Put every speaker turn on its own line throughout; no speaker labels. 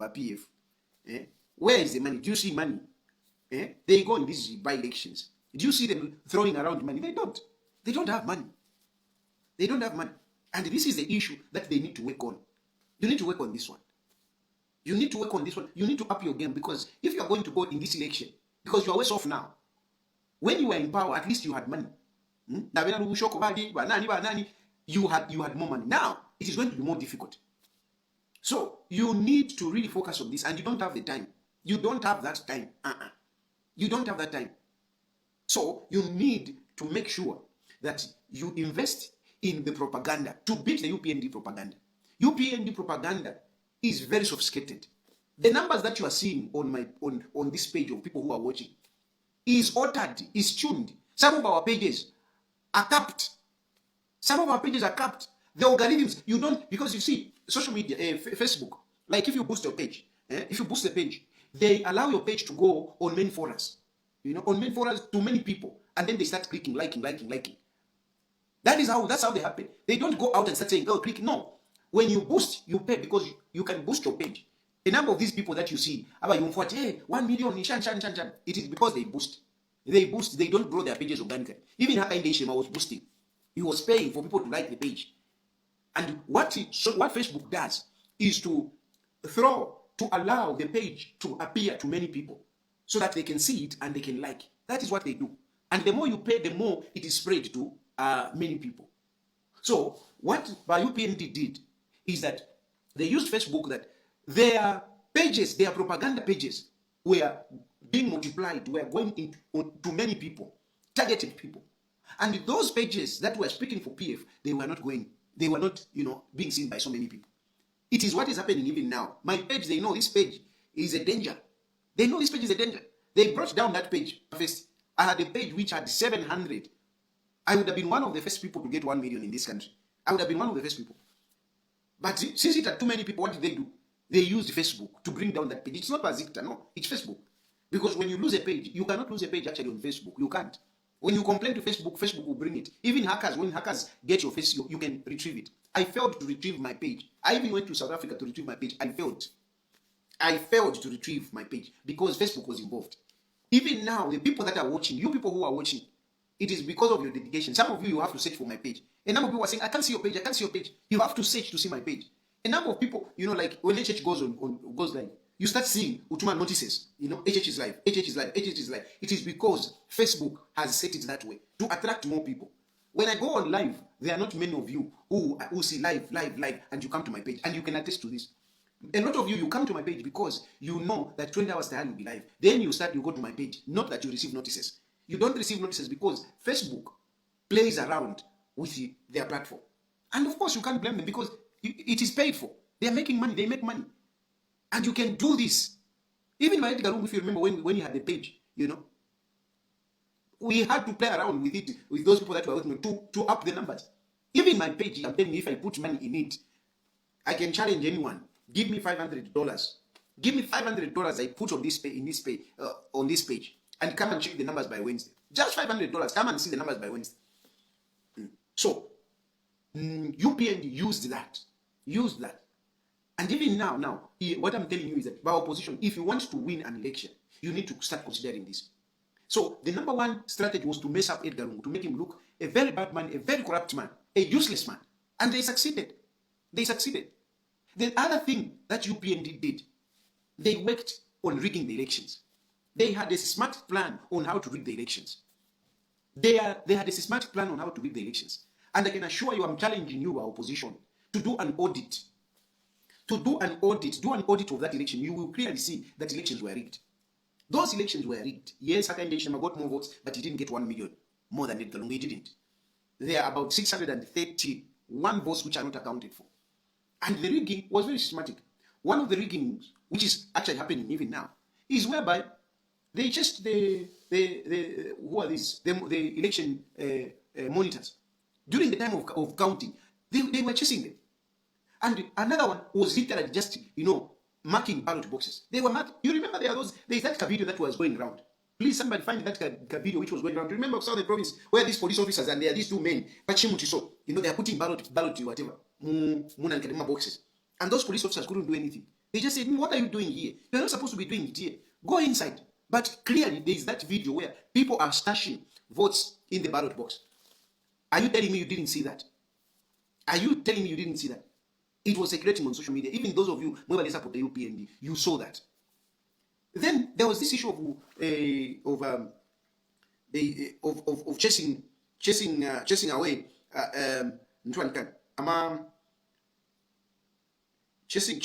by PF. Eh? Where is the money? Do you see money? Eh? They go in these by-elections. Do you see them throwing around money? They don't. They don't have money. They don't have money. And this is the issue that they need to work on. You need to work on this one. You need to work on this one. You need to up your game, because if you are going to go in this election, because you are worse off now. When you were in power, at least you had money. You had more money. Now, it is going to be more difficult. So, you need to really focus on this, and you don't have the time. You don't have that time. You don't have that time. So, you need to make sure that you invest in the propaganda to beat the UPND propaganda. UPND propaganda is very sophisticated. The numbers that you are seeing on this page of people who are watching is altered, is tuned. Some of our pages are capped. Some of our pages are capped. The algorithms, you don't, because you see, social media, Facebook, like if you boost your page, if you boost the page, they allow your page to go on many forums, on many forums to many people, and then they start clicking, liking. That's how they happen. They don't go out and start saying, oh, click. No. When you boost, you pay, because you can boost your page. The number of these people that you see, about you 1 million, it is because they boost. They don't grow their pages organically. Even Hakainde Shema was boosting. He was paying for people to like the page. And what Facebook does is to allow the page to appear to many people so that they can see it and they can like. That is what they do. And the more you pay, the more it is spread to many people. So what UPND did is that they used Facebook, that their pages, their propaganda pages, were being multiplied, were going to many people, targeted people. And those pages that were speaking for PF, they were not being seen by so many people. It is what is happening even now. My page, they know this page is a danger. They know this page is a danger. They brought down that page first. I had a page which had 700. I would have been one of the first people to get 1 million in this country. I would have been one of the first people. But since it had too many people, what did they do? They used Facebook to bring down that page. It's not Bazikta, no. It's Facebook. Because when you lose a page, you cannot lose a page actually on Facebook. You can't. When you complain to Facebook, Facebook will bring it. Even hackers, when hackers get your face, you can retrieve it. I failed to retrieve my page. I even went to South Africa to retrieve my page. I failed to retrieve my page because Facebook was involved. Even now, the people that are watching, you people who are watching, it is because of your dedication. Some of you have to search for my page. A number of people are saying, I can't see your page, I can't see your page. You have to search to see my page. A number of people, like when HH goes live, you start seeing Utuma notices, HH is live, HH is live, HH is live. It is because Facebook has set it that way to attract more people. When I go on live, there are not many of you who see live, and you come to my page, and you can attest to this. A lot of you come to my page because you know that 20 hours Tayali will be live. Then you go to my page, not that you receive notices. You don't receive notices because Facebook plays around with their platform. And of course, you can't blame them because it is paid for. They are making money. They make money. And you can do this. Even my Edgar room, if you remember when you had the page, we had to play around with it, with those people that were working to up the numbers. Even my page, I'm telling you, if I put money in it, I can challenge anyone. Give me $500. Give me $500 I put on this page, on this page, and come and check the numbers by Wednesday. Just $500. Come and see the numbers by Wednesday. So, UPND used that. And even now, what I'm telling you is that by opposition, if you want to win an election, you need to start considering this. So, the number one strategy was to mess up Edgar Lungu, to make him look a very bad man, a very corrupt man, a useless man. And they succeeded. The other thing that UPND did, they worked on rigging the elections. They had a smart plan on how to rig the elections. They had a systematic plan on how to rig the elections. And I can assure you, I'm challenging you, our opposition, to do an audit. Do an audit of that election. You will clearly see that elections were rigged. Those elections were rigged. Yes, Hakainde Shema got more votes, but he didn't get 1 million more than Edgar Lungu. He didn't. There are about 631 votes which are not accounted for. And the rigging was very systematic. One of the riggings, which is actually happening even now, is whereby they just who are these? The election monitors. During the time of counting, they were chasing them. And another one was literally just, marking ballot boxes. They were marking. You remember there's that video that was going around. Please, somebody find that video which was going around. Remember Southern Province, where these police officers and there are these two men, they are putting ballot whatever, boxes. And those police officers couldn't do anything. They just said, what are you doing here? You're not supposed to be doing it here. Go inside. But clearly, there is that video where people are stashing votes in the ballot box. Are you telling me you didn't see that? Are you telling me you didn't see that? It was circulating on social media. Even those of you who support the UPND, you saw that. Then there was this issue of chasing away chasing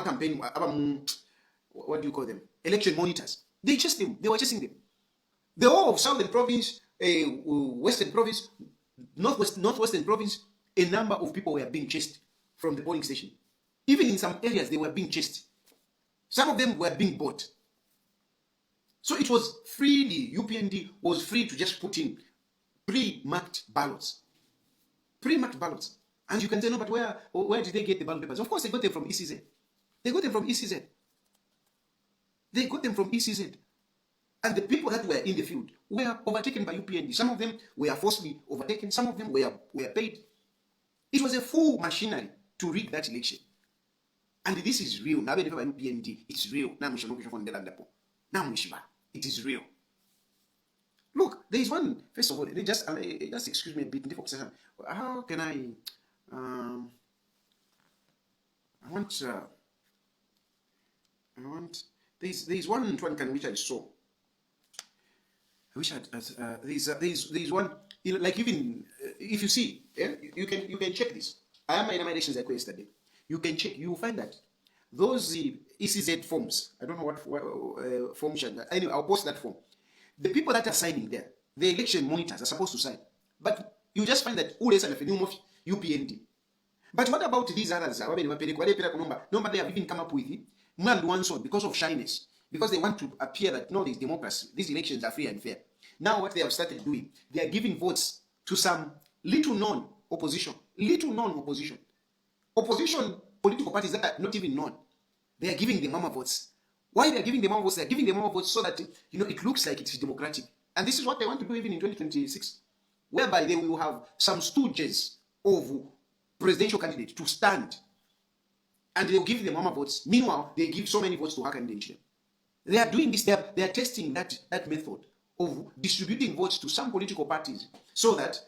campaign, what do you call them? Election monitors. They chased them. They were chasing them. The whole of Southern Province, Western Province, Northwestern Province, a number of people were being chased from the polling station. Even in some areas, they were being chased. Some of them were being bought. So it was freely, UPND was free to just put in pre-marked ballots. Pre-marked ballots. And you can say, no, but where did they get the ballot papers? Of course, they got them from ECZ. They got them from ECZ. They got them from ECZ. And the people that were in the field were overtaken by UPND. Some of them were forcibly overtaken. Some of them were paid. It was a full machinery to rig that election. And this is real. Now, UPND, it's real. It is real. Look, there is one, first of all, just excuse me a bit. How can I want, there's one which I saw. I wish there's one, like, even if you see, yeah, you can check this. I am my elections I yesterday. You can check. You will find that those ECZ forms. I don't know what form. Anyway, I'll post that form. The people that are signing there, the election monitors are supposed to sign, but you just find that all is a UPND. But what about these others? No, but they have even come up with it because of shyness, because they want to appear that no, there's democracy. These elections are free and fair. Now what they have started doing, they are giving votes to some little-known opposition. Opposition political parties that are not even known. They are giving the mama votes. Why they are giving the mama votes? They are giving the mama votes so that it looks like it is democratic. And this is what they want to do even in 2026, whereby they will have some stooges of presidential candidates to stand, and they will give the mama votes. Meanwhile, they give so many votes to Hakainde. They are doing this. They are testing that method of distributing votes to some political parties, so that,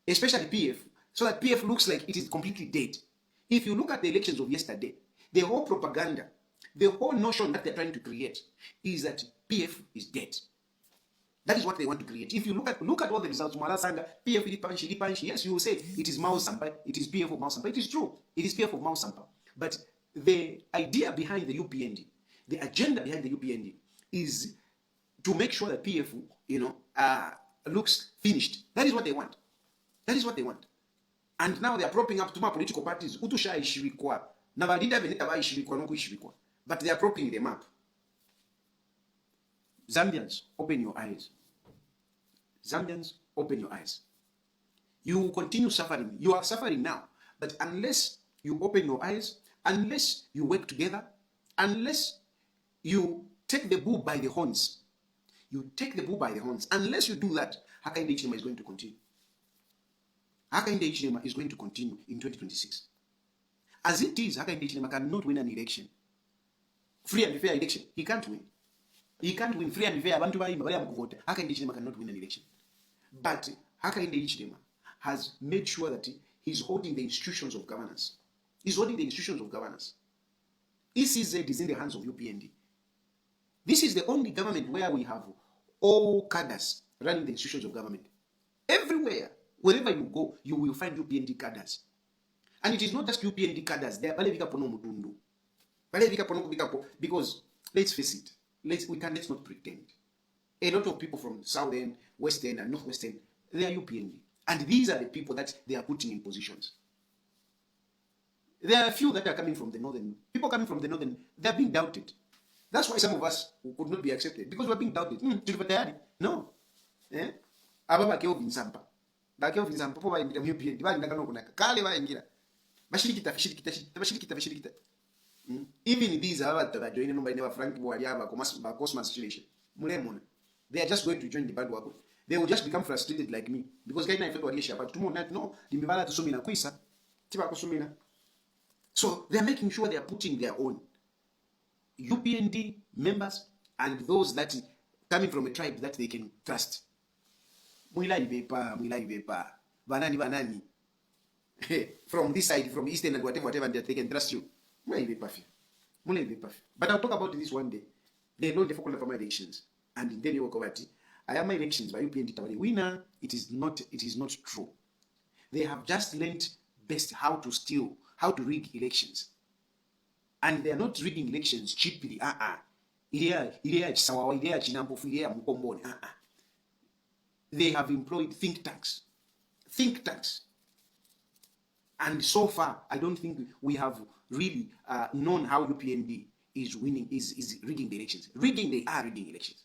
especially PF, so that PF looks like it is completely dead. If you look at the elections of yesterday, the whole propaganda, the whole notion that they're trying to create is that PF is dead. That is what they want to create. If you look at all the results, PF Ilipanshi, yes, you will say it is Mao Sampa, it is PF of Mao Sampa. It is true. It is PF of Mao Sampa. But the idea behind the UPND, the agenda behind the UPND is to make sure that PF, looks finished. That is what they want. That is what they want. And now they are propping up to my political parties. But they are propping them up. Zambians, open your eyes. Zambians, open your eyes. You will continue suffering. You are suffering now. But unless you open your eyes, unless you work together, unless you take the bull by the horns, unless you do that, Hakainde Hichilema is going to continue. Hakainde Hichilema is going to continue in 2026. As it is, Hakainde Hichilema cannot win an election. Free and fair election. He can't win. He can't win free and fair. Hakainde Hichilema cannot win an election. But Hakainde Hichilema has made sure that he's holding the institutions of governance. ECZ is in the hands of UPND. This is the only government where we have all cadres running the institutions of government. Everywhere, wherever you go, you will find UPND cadres. And it is not just UPND cadres. They are because let's face it, let's not pretend. A lot of people from Southern, Western, and Northwestern, they are UPND. And these are the people that they are putting in positions. There are a few that are coming from the northern. People coming from the northern, they are being doubted. That's why some of us could not be accepted, because we are being doubted. Tayali. No. Ababa Kelvin Sampa. Kelvin Sampa, UPND. Even these are joining by Frank Boyaba, Cosmas situation. They are just going to join the bad work. they will just become frustrated like me because guy na ifeto walisha but tomorrow night no limbala tusumina kwisa tiba kusumina. So they are making sure they are putting their own UPND members and those that coming from a tribe that they can trust. Mwila ibepa, banani. From this side, from Eastern and whatever, that they can trust you. But I'll talk about this one day. They know the focal of my elections. And then you walk over to I am my elections by UPND Tayali winner. It is not true. They have just learned best how to steal, how to rig elections. And they are not rigging elections cheaply. They have employed think tanks. And so far, I don't think we have really known how UPND is winning, is rigging the elections. They are rigging elections.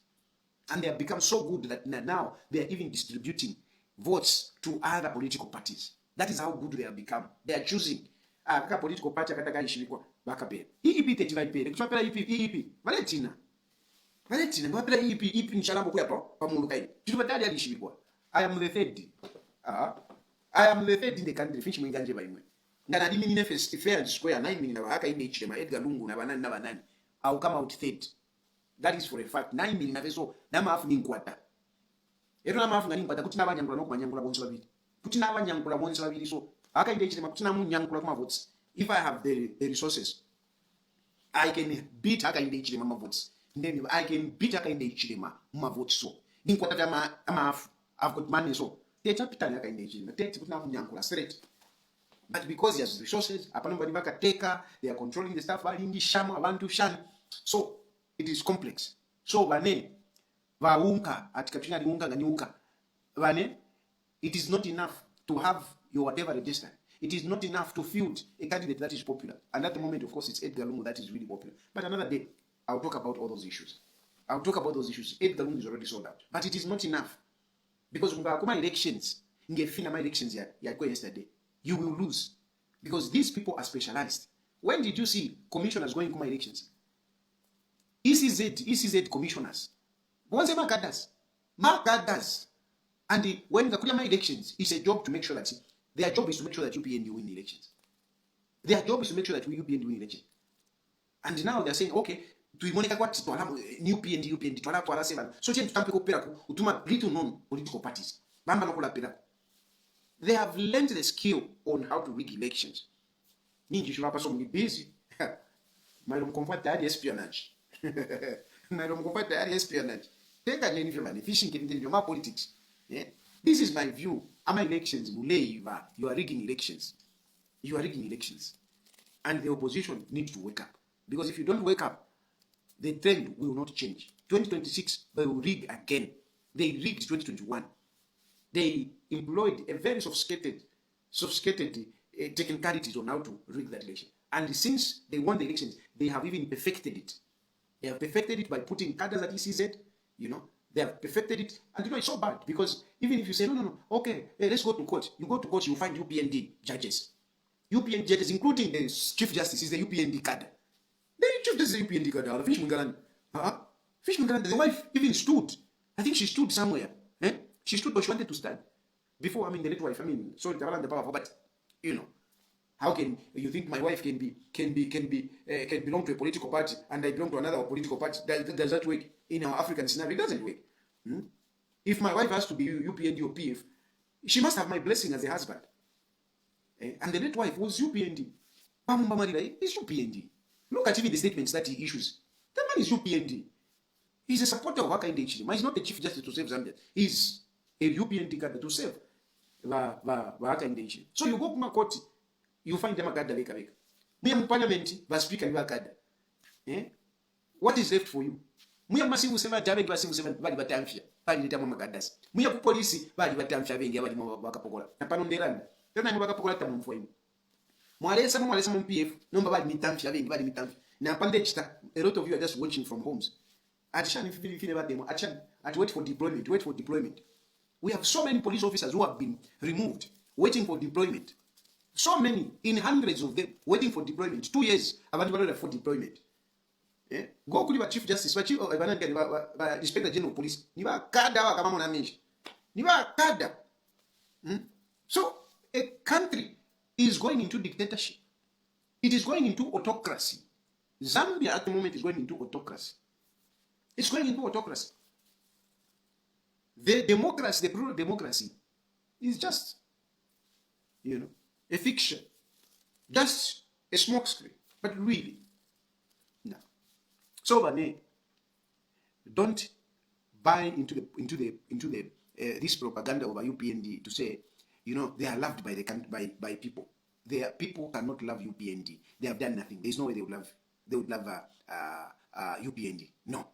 And they have become so good that now they are even distributing votes to other political parties. That is how good they have become. They are choosing a political party akataka ishirikwa bakabe. EEP 35 pay. Kuchapela EEP. Valentina ngapela EEP nshalambo kwa pa mundu kai. Tubadali alishirikwa. I am the third. I am the third in the country. Finch mwinganje baimwe. Ngana dimi nine fair square 9 minina haka ine ichilema Edgar Lungu na banani. I will come out third. That is for a fact. 9 minina veso na maafu ni nkwata. Eto na maafu ngani nkwata kuti nabanyangula nokumanyangula bonse babiri. Kuti nabanyangula bonse babiri so haka ine ichilema kuti namunyangula kuma votes. If I have the resources, I can beat haka ine ichilema ma votes. Then I can beat haka ine ichilema ma votes so. Ninkwata vya maafu. I've got money so. Techa pitani haka ine ichilema. Techa kuti namunyangula straight. But because he has resources, they are controlling the stuff. So it is complex. So it is not enough to have your whatever registered. It is not enough to field a candidate that is popular. And at the moment, of course, it's Edgar Lungu that is really popular. But another day, I'll talk about all those issues. Edgar Lungu is already sold out. But it is not enough. Because elections, yesterday, you will lose. Because these people are specialized. When did you see commissioners going to my elections? ECZ commissioners. Once Magadas. And when the my elections, it's a job to make sure that their job is to make sure that UPND win the elections. Their job is to make sure that UPND win the election. And now they're saying, okay, to Monica what new UPND, to 7. So change to utuma little known political parties. They have learned the skill on how to rig elections. Ninji should have so busy. My room comfort that espionage. Take a name from fishing in your politics. Yeah? This is my view. Am elections, you are rigging elections. And the opposition needs to wake up. Because if you don't wake up, the trend will not change. 2026, they will rig again. They rigged 2021. They employed a very sophisticated technicalities on how to rig that election. And since they won the elections, they have even perfected it. They have perfected it by putting cadres at ECZ, they have perfected it. And it's so bad because even if you say, no, okay, let's go to court. You go to court, you find UPND judges. UPND judges, including the Chief Justice, is the UPND cadre. The Chief Justice is the UPND cadre. Fishman Galan, the wife even stood. I think she stood somewhere. She stood, but she wanted to stand. Before, the late wife, sorry, the power, but how can you think my wife can belong to a political party and I belong to another political party? Does that work in our African scenario? It doesn't work. If my wife has to be UPND or PF, she must have my blessing as a husband. And the late wife was UPND. It's UPND. Look at even the statements that he issues. That man is UPND. He's a supporter of Haka Indechini. He's not the Chief Justice to save Zambia. He's a UPND card to save Haka Indechini. So you go to court, you find them a card like a Muyam Parliament, but speaker you a card. What is left for you? Muyam Massive 7, Javid Massive 7, Badi Batamfia, Badi Tamagadas. Muyam police, Badi Batamfia, Badi Wakapola, and Panon de Randa. Then I'm Wakapola for him. Mwalesa PF, no Badi Mitamfia, Badi Mitamfia. Now Pandechta, a lot of you are just watching from homes. At wait for deployment. We have so many police officers who have been removed, waiting for deployment. So many, in hundreds of them, waiting for deployment. 2 years, about for deployment. Go to Chief Justice, Inspector General of Police. You are kada kama mwanamishi. Niba kada. So a country is going into dictatorship. It is going into autocracy. Zambia at the moment is going into autocracy. It's going into autocracy. The democracy, the plural democracy, is just, a fiction, just a smokescreen. But really, no. So, don't buy into this propaganda over UPND to say, they are loved by by people. Their people cannot love UPND. They have done nothing. There's no way they would love UPND. No.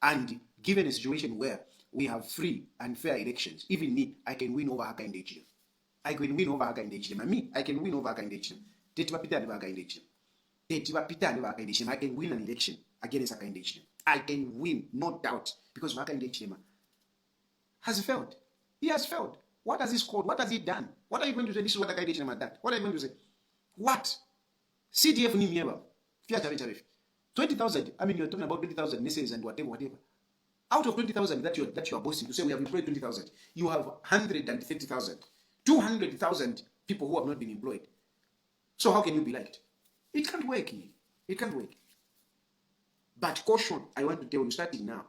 And given a situation where we have free and fair elections, even me, I can win over Haka and HM. I can win over Haka and HM. And me, I can win over Haka and HM. I can win an election against Haka and HM. I can win, no doubt, because Haka and HM has failed. He has failed. What has he scored? What has he done? What are you going to say? This is what Haka and HM has done. What are you going to say? What? CDF ni mieba. 20,000. I mean, you're talking about 20,000 messages and whatever. Out of 20,000 that you are boasting to say we have employed 20,000, you have 130,000, 200,000 people who have not been employed. So how can you be liked? It can't work. It can't work. But caution, I want to tell you, starting now,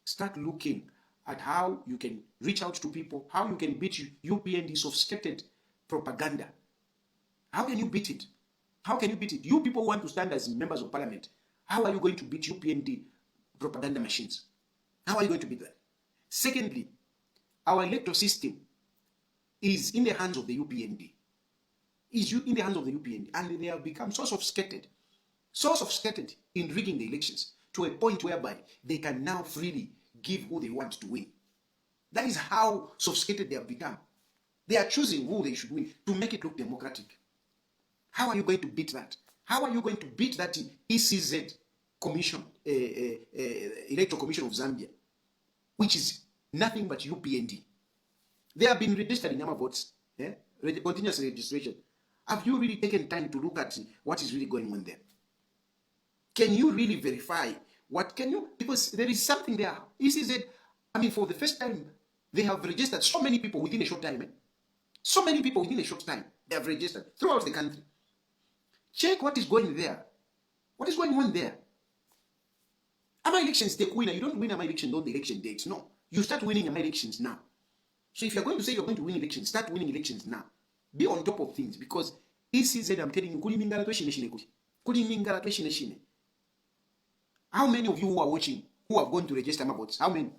start looking at how you can reach out to people, how you can beat UPND sophisticated propaganda. How can you beat it? How can you beat it? You people want to stand as members of parliament. How are you going to beat UPND propaganda machines? How are you going to beat that? Secondly, our electoral system is in the hands of the UPND. Is in the hands of the UPND, and they have become so sophisticated in rigging the elections to a point whereby they can now freely give who they want to win. That is how sophisticated they have become. They are choosing who they should win to make it look democratic. How are you going to beat that? How are you going to beat that ECZ commission, Electoral Commission of Zambia, which is nothing but UPND? They have been registered in number votes, continuous registration. Have you really taken time to look at what is really going on there? Can you really verify because there is something there. ECZ, I mean, for the first time, they have registered so many people within a short time. So many people within a short time, they have registered throughout the country. Check what is going there. What is going on there? Am elections take winner? You don't win am election on the election dates. No. You start winning am elections now. So if you're going to say you're going to win elections, start winning elections now. Be on top of things, because ECZ, I'm telling you, how many of you who are watching who have gone to register my votes? How many?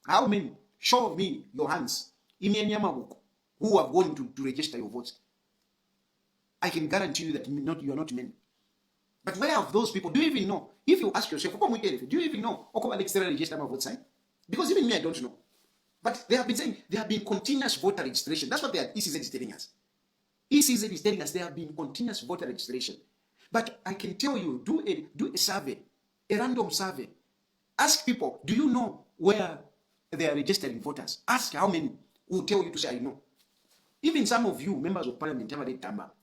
How many? Show me your hands. Who have gone to register your votes? I can guarantee you that you are not many. But where have those people? Do you even know? If you ask yourself, do you even know? Register my votes? Because even me, I don't know. But they have been saying there have been continuous voter registration. That's what ECZ is telling us. ECZ is telling us there have been continuous voter registration. But I can tell you, do a survey, a random survey. Ask people, do you know where they are registering voters? Ask how many will tell you to say, I know. Even some of you, members of parliament,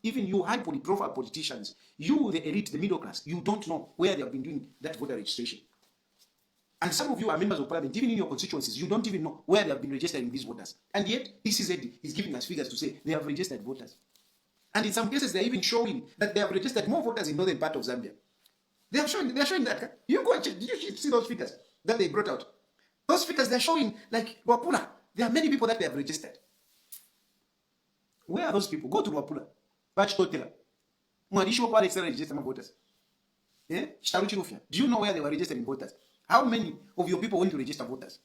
even you high-profile politicians, you, the elite, the middle class, you don't know where they have been doing that voter registration. And some of you are members of parliament, even in your constituencies, you don't even know where they have been registering these voters. And yet, ECZ is giving us figures to say they have registered voters. And in some cases, they're even showing that they have registered more voters in northern part of Zambia. They're showing that. You go and check. Did you see those figures that they brought out? Those figures, they're showing, like, Wapula. There are many people that they have registered. Where are those people? Go to Wapula. Batch Totela. Mwadisho Pale register voters. Chilufya. Do you know where they were registering voters? How many of your people went to register voters?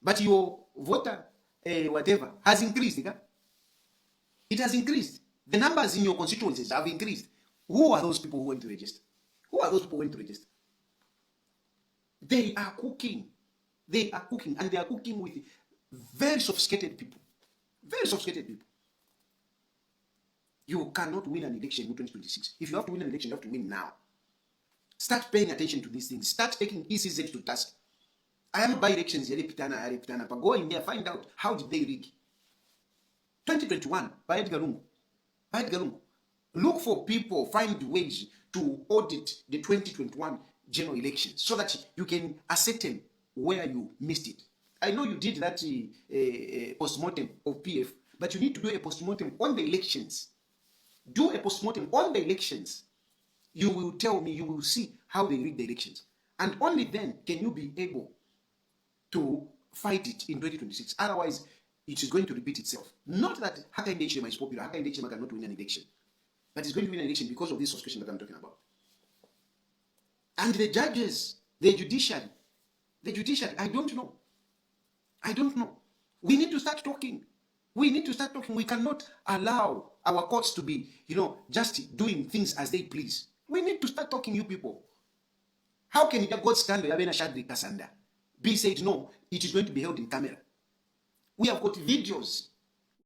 But your voter, whatever, has increased. It has increased. The numbers in your constituencies have increased. Who are those people who went to register? Who are those people who went to register? They are cooking. They are cooking. And they are cooking with very sophisticated people. Very sophisticated people. You cannot win an election in 2026. If you have to win an election, you have to win now. Start paying attention to these things. Start taking ECZ to task. I am by elections. But go in there, find out how did they rig. 2021, by Edgar Lungu. Look for people, find ways to audit the 2021 general elections so that you can ascertain where you missed it. I know you did that post-mortem of PF, but you need to do a post-mortem on the elections. Do a post-mortem on the elections. You will tell me, you will see how they rig the elections. And only then can you be able to fight it in 2026. Otherwise, it is going to repeat itself. Not that Hakainde Hichilema is popular. Hakainde Hichilema cannot win an election. But he's going to win an election because of this suspicion that I'm talking about. And the judges, the judiciary, I don't know. I don't know. We need to start talking. We need to start talking. We cannot allow our courts to be, just doing things as they please. We need to start talking, you people. How can the court stand there and Shadri Kasanda? B said, no, it is going to be held in camera. We have got videos